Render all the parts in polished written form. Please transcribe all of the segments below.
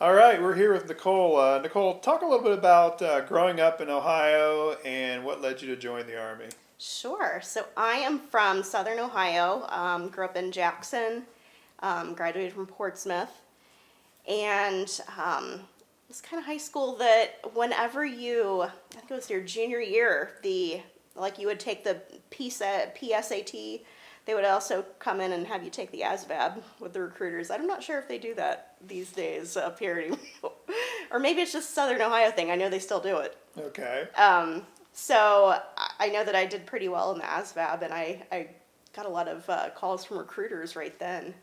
All right, we're here with Nicole. Nicole, talk a little bit about growing up in Ohio and what led you to join the Army. Sure. So I am from Southern Ohio. Grew up in Jackson. Graduated from Portsmouth, and it's kind of high school that whenever I think it was your junior year, you would take the PSAT. They would also come in and have you take the ASVAB with the recruiters. I'm not sure if they do that these days up here anymore. Or maybe it's just a Southern Ohio thing. I know they still do it. Okay. So I know that I did pretty well in the ASVAB, and I got a lot of calls from recruiters right then.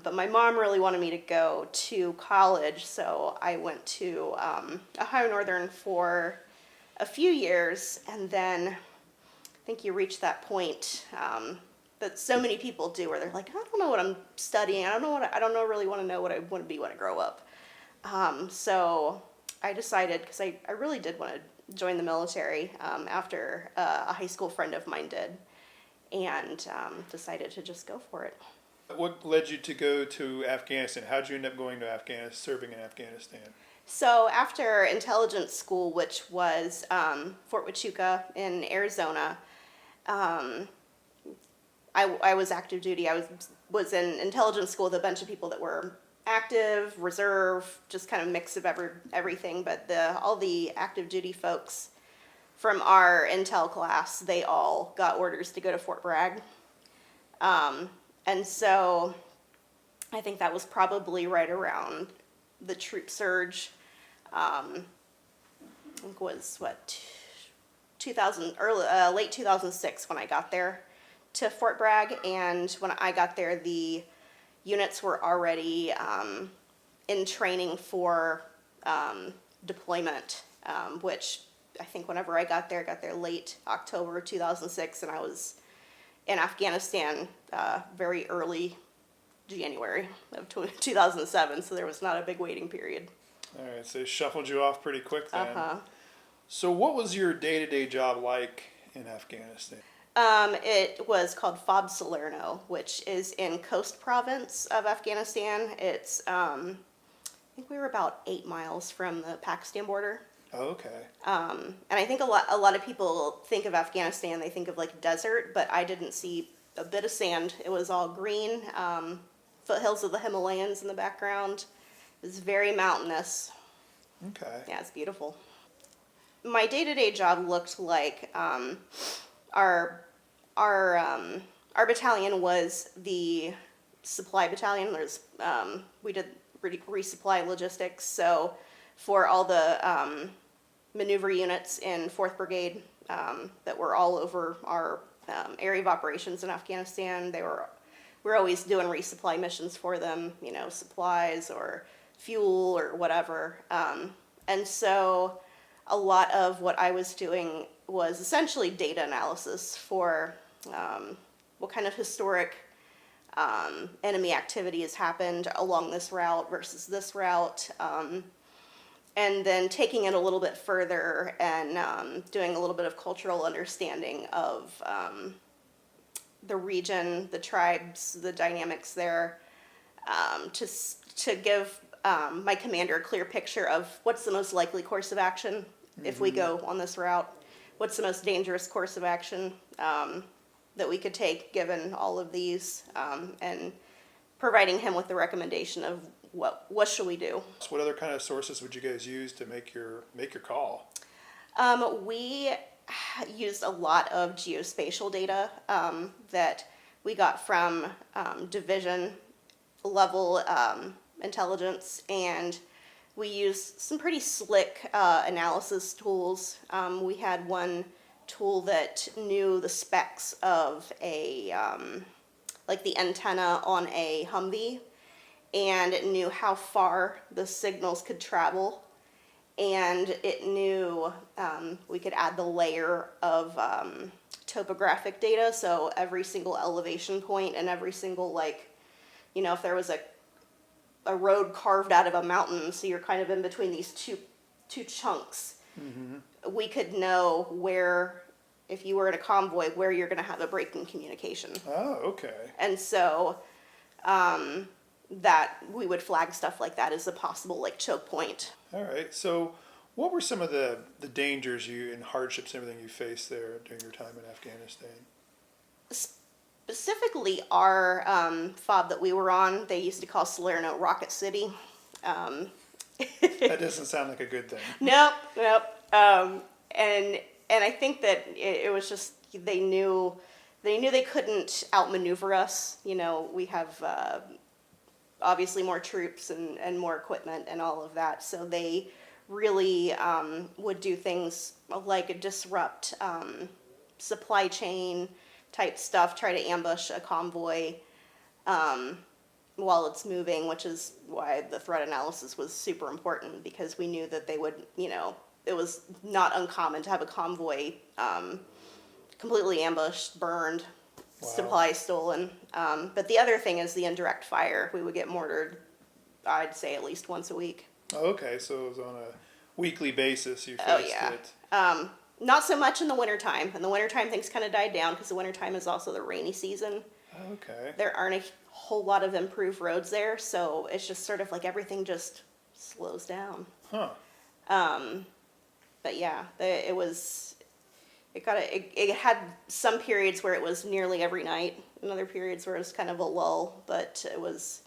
But my mom really wanted me to go to college, so I went to Ohio Northern for a few years, and then I think you reach that point that so many people do, where they're like, I don't know what I'm studying. I don't know really want to know what I want to be when I grow up. So I decided, because I really did want to join the military after a high school friend of mine did, and decided to just go for it. What led you to go to Afghanistan? How did you end up going to Afghanistan, serving in Afghanistan? So after intelligence school, which was Fort Huachuca in Arizona, um, I was active duty. I was in intelligence school with a bunch of people that were active, reserve, just kind of mix of everything. But all the active duty folks from our intel class, they all got orders to go to Fort Bragg. And so I think that was probably right around the troop surge. I think was 2000 early late 2006 when I got there to Fort Bragg, and when I got there, the units were already in training for deployment, which I think whenever I got there late October 2006, and I was in Afghanistan very early January of 2007, so there was not a big waiting period. All right, so they shuffled you off pretty quick then. Uh-huh. So, what was your day-to-day job like in Afghanistan? It was called FOB Salerno, which is in Coast Province of Afghanistan. It's, I think we were about 8 miles from the Pakistan border. Oh, okay. And I think a lot of people think of Afghanistan, they think of like desert, but I didn't see a bit of sand. It was all green, foothills of the Himalayas in the background. It was very mountainous. Okay. Yeah, it's beautiful. My day-to-day job looked like our our battalion was the supply battalion. We did resupply logistics. So for all the maneuver units in 4th Brigade that were all over our area of operations in Afghanistan, we're always doing resupply missions for them. Supplies or fuel or whatever. And so a lot of what I was doing was essentially data analysis for what kind of historic enemy activity has happened along this route versus this route, and then taking it a little bit further and doing a little bit of cultural understanding of the region, the tribes, the dynamics there, to give my commander a clear picture of what's the most likely course of action if we go on this route, what's the most dangerous course of action that we could take given all of these, and providing him with the recommendation of what should we do. So, what other kind of sources would you guys use to make your call? We used a lot of geospatial data that we got from division level intelligence, and we used some pretty slick analysis tools. We had one tool that knew the specs of like the antenna on a Humvee, and it knew how far the signals could travel, and it knew we could add the layer of topographic data, so every single elevation point and every single, if there was a road carved out of a mountain, so you're kind of in between these two chunks. Mm-hmm. We could know where, if you were in a convoy, where you're going to have a break in communication. Oh, okay. And so that we would flag stuff like that as a possible like choke point. All right. So, what were some of the dangers you and hardships and everything you faced there during your time in Afghanistan? Specifically, our fob that we were on, they used to call Salerno Rocket City. Um, That doesn't sound like a good thing. nope. And I think that it was just they knew they couldn't outmaneuver us. You know, we have obviously more troops and more equipment and all of that, so they really would do things like disrupt supply chain type stuff, try to ambush a convoy while it's moving, which is why the threat analysis was super important, because we knew that they would, it was not uncommon to have a convoy completely ambushed, burned, Wow. supplies stolen. But the other thing is the indirect fire. We would get mortared, I'd say, at least once a week. Okay, so it was on a weekly basis you faced Oh, yeah. it. Not so much in the wintertime. In the wintertime, things kind of died down because the wintertime is also the rainy season. Okay. There aren't a whole lot of improved roads there, so it's just sort of like everything just slows down. Huh. But yeah, it had some periods where it was nearly every night, and other periods where it was kind of a lull, but it was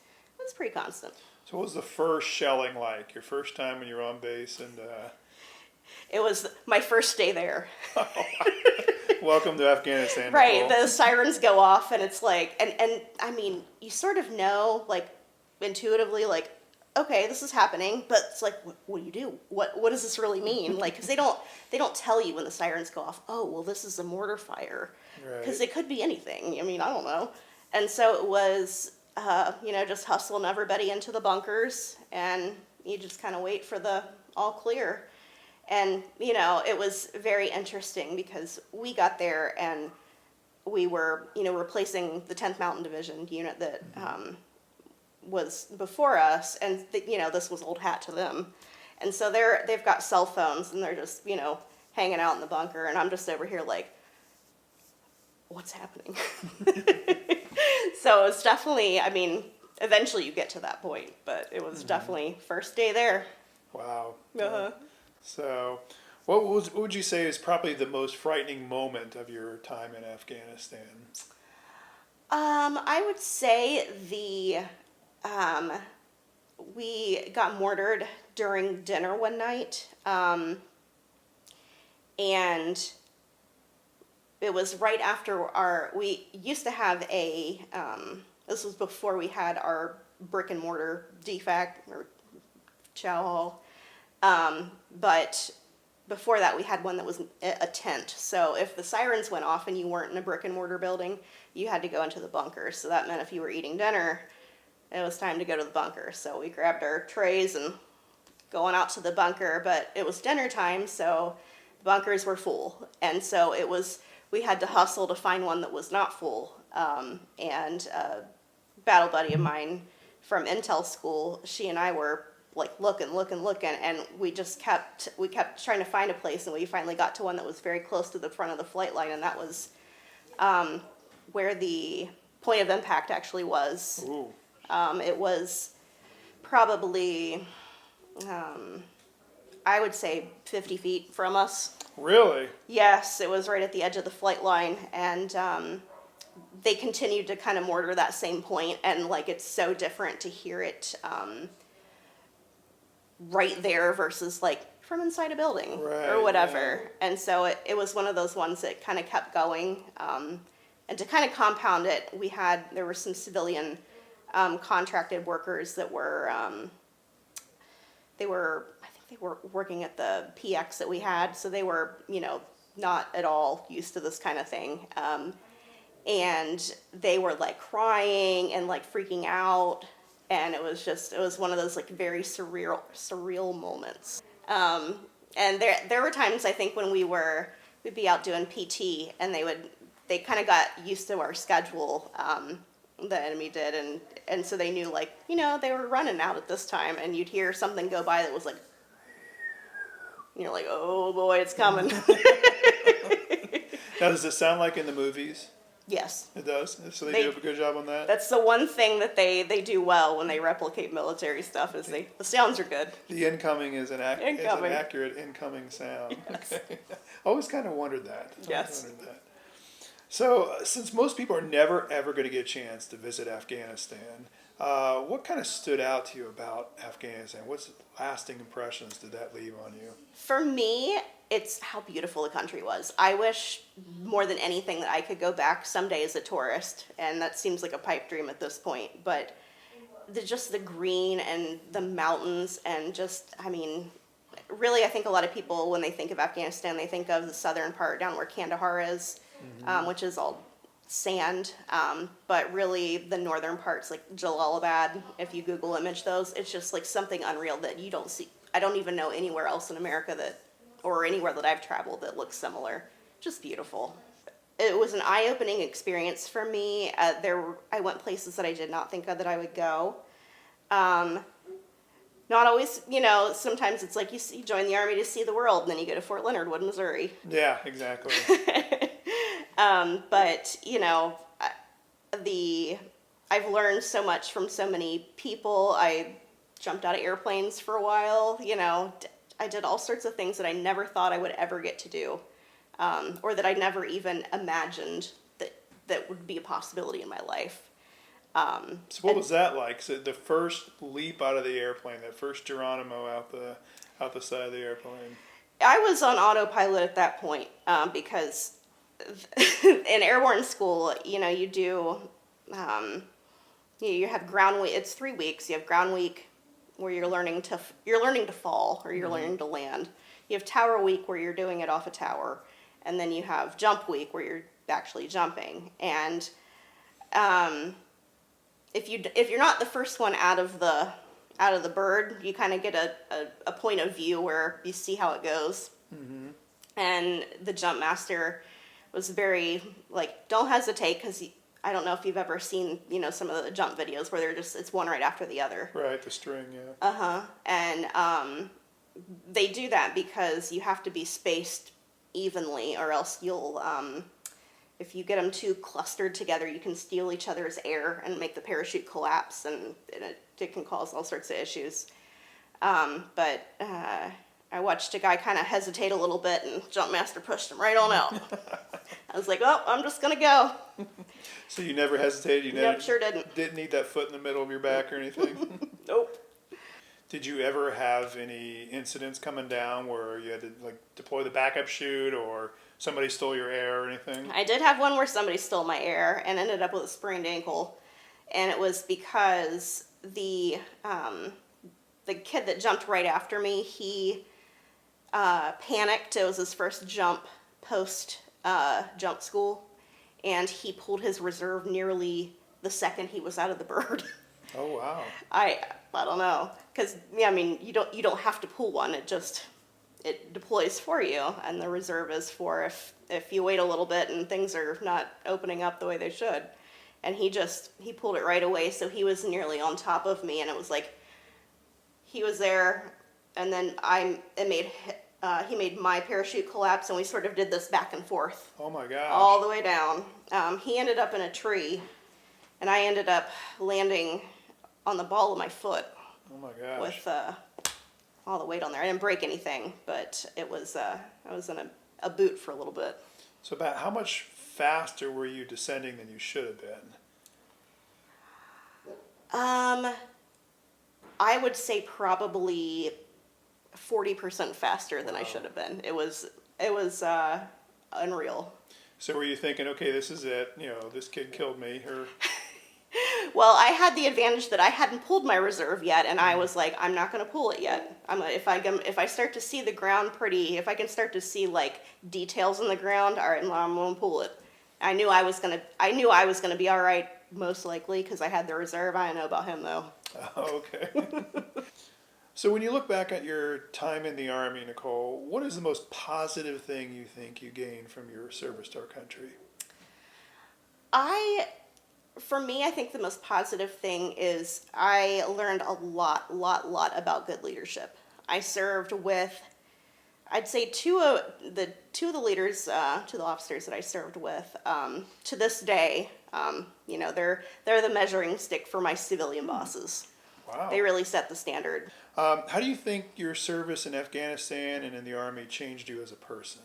pretty constant. So, what was the first shelling like? Your first time when you were on base, and It was my first day there. welcome to Afghanistan. Right, Nicole. the sirens go off, and it's like, and I mean, you sort of know, like, intuitively, like, okay, this is happening, but it's like, what do you do? What does this really mean? Like, because they don't tell you when the sirens go off. Oh, well, this is a mortar fire, because Right. it could be anything. I mean, I don't know. And so it was, just hustling everybody into the bunkers, and you just kind of wait for the all clear. And, it was very interesting because we got there and we were, replacing the 10th Mountain Division unit that was before us. And, this was old hat to them. And so they've got cell phones and they're just, hanging out in the bunker. And I'm just over here like, what's happening? So it's definitely, I mean, eventually you get to that point, but it was definitely first day there. Wow. Uh-huh. So, what would you say is probably the most frightening moment of your time in Afghanistan? I would say we got mortared during dinner one night, and it was right after we used to have this was before we had our brick and mortar DFAC or chow hall, but before that we had one that was a tent. So if the sirens went off and you weren't in a brick and mortar building, you had to go into the bunker. So that meant if you were eating dinner, it was time to go to the bunker. So we grabbed our trays and going out to the bunker, but it was dinner time, so the bunkers were full. And so we had to hustle to find one that was not full. And a battle buddy of mine from Intel school, she and I were like looking, and we kept trying to find a place, and we finally got to one that was very close to the front of the flight line, and that was where the point of impact actually was. Ooh. It was probably, I would say 50 feet from us. Really? Yes, it was right at the edge of the flight line, and they continued to kind of mortar that same point, and like it's so different to hear it right there versus like from inside a building Right, or whatever. yeah. And so it was one of those ones that kind of kept going. And to kind of compound it, there were some civilian contracted workers that were, I think they were working at the PX that we had, so they were, not at all used to this kind of thing. And they were like crying and like freaking out, and it was one of those like very surreal moments. And there were times I think when we'd be out doing PT, and they kind of got used to our schedule, the enemy did, and so they knew like, they were running out at this time, and you'd hear something go by that was like, and you're like, oh boy, it's coming. Now, does it sound like in the movies? Yes. It does? So they They- do a good job on that? That's the one thing that they do well when they replicate military stuff is the sounds are good. The incoming is an Incoming. accurate incoming sound. Yes. Okay. Always kind of wondered that. Yes. So, since most people are never ever going to get a chance to visit Afghanistan, what kind of stood out to you about Afghanistan? What's lasting impressions did that leave on you? For me, it's how beautiful the country was. I wish more than anything that I could go back someday as a tourist, and that seems like a pipe dream at this point, but just the green and the mountains and just, I mean, really I think a lot of people when they think of Afghanistan, they think of the southern part down where Kandahar is, which is all sand, but really the northern parts like Jalalabad, if you Google image those, it's just like something unreal that you don't see. I don't even know anywhere else in America that, or anywhere that I've traveled that looks similar. Just beautiful. It was an eye-opening experience for me. I went places that I did not think of that I would go. Not always, sometimes it's like you join the Army to see the world, and then you go to Fort Leonard Wood, Missouri. Yeah, exactly. But, I've learned so much from so many people. I jumped out of airplanes for a while, I did all sorts of things that I never thought I would ever get to do, or that I never even imagined that would be a possibility in my life. So what was that like? So the first leap out of the airplane, that first Geronimo out the side of the airplane. I was on autopilot at that point because in airborne school, you do you have ground week. It's 3 weeks. You have ground week where you're learning to fall or you're learning to land. You have tower week where you're doing it off a tower, and then you have jump week where you're actually jumping. And if you're not the first one out of the bird, you kind of get a point of view where you see how it goes. Mm-hmm. And the jump master was very like, don't hesitate, because I don't know if you've ever seen some of the jump videos where it's one right after the other. Right, the string, yeah. And they do that because you have to be spaced evenly, or else you'll if you get them too clustered together, you can steal each other's air and make the parachute collapse, and it can cause all sorts of issues. But I watched a guy kind of hesitate a little bit, and jump master pushed him right on out. I was like, oh, I'm just going to go. So you never hesitated? You never, Yep, sure didn't. Didn't need that foot in the middle of your back or anything? Nope. Did you ever have any incidents coming down where you had to deploy the backup chute, or somebody stole your air or anything? I did have one where somebody stole my air and ended up with a sprained ankle, and it was because the kid that jumped right after me, he panicked. It was his first jump post jump school, and he pulled his reserve nearly the second he was out of the bird. Oh wow! I don't know, because you don't have to pull one. It deploys for you, and the reserve is for if you wait a little bit and things are not opening up the way they should. And he pulled it right away, so he was nearly on top of me, and it was like he was there, and then he made my parachute collapse, and we sort of did this back and forth. Oh my gosh! All the way down. He ended up in a tree, and I ended up landing on the ball of my foot. Oh my gosh! With all the weight on there. I didn't break anything, but I was in a boot for a little bit. So about how much faster were you descending than you should have been? I would say probably 40% faster than I should have been. It was unreal. So were you thinking, okay, this is it, this kid killed me, or... Well, I had the advantage that I hadn't pulled my reserve yet, and I was like, I'm not going to pull it yet. If I start to see the ground if I can start to see details in the ground, all right, I'm going to pull it. I knew I was going to be all right, most likely, because I had the reserve. I didn't know about him though. Oh, okay. So when you look back at your time in the Army, Nicole, what is the most positive thing you think you gained from your service to our country? For me, I think the most positive thing is I learned a lot about good leadership. I served with I'd say two of the leaders, two of the officers that I served with, to this day, they're the measuring stick for my civilian bosses. Wow. They really set the standard. How do you think your service in Afghanistan and in the Army changed you as a person?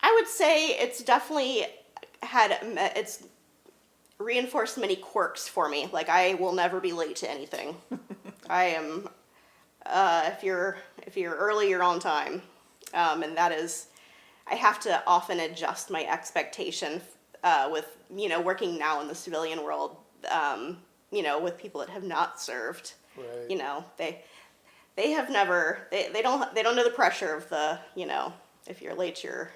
I would say it's definitely it's reinforced many quirks for me. Like, I will never be late to anything. I am, if you're early, you're on time. And that is, I have to often adjust my expectation with, working now in the civilian world, with people that have not served. Right. They have never, they don't know the pressure of the, if you're late, or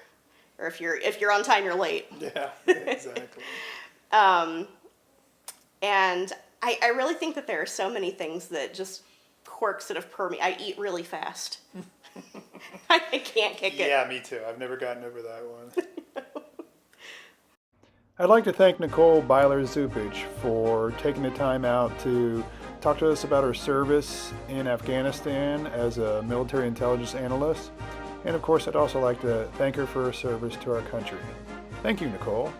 if you're on time, you're late. Yeah, exactly. And I really think that there are so many things that just quirks that have permeated. I eat really fast. I can't kick it. Yeah, me too. I've never gotten over that one. I'd like to thank Nicole Byler-Zupich for taking the time out to talk to us about her service in Afghanistan as a military intelligence analyst. And of course, I'd also like to thank her for her service to our country. Thank you, Nicole.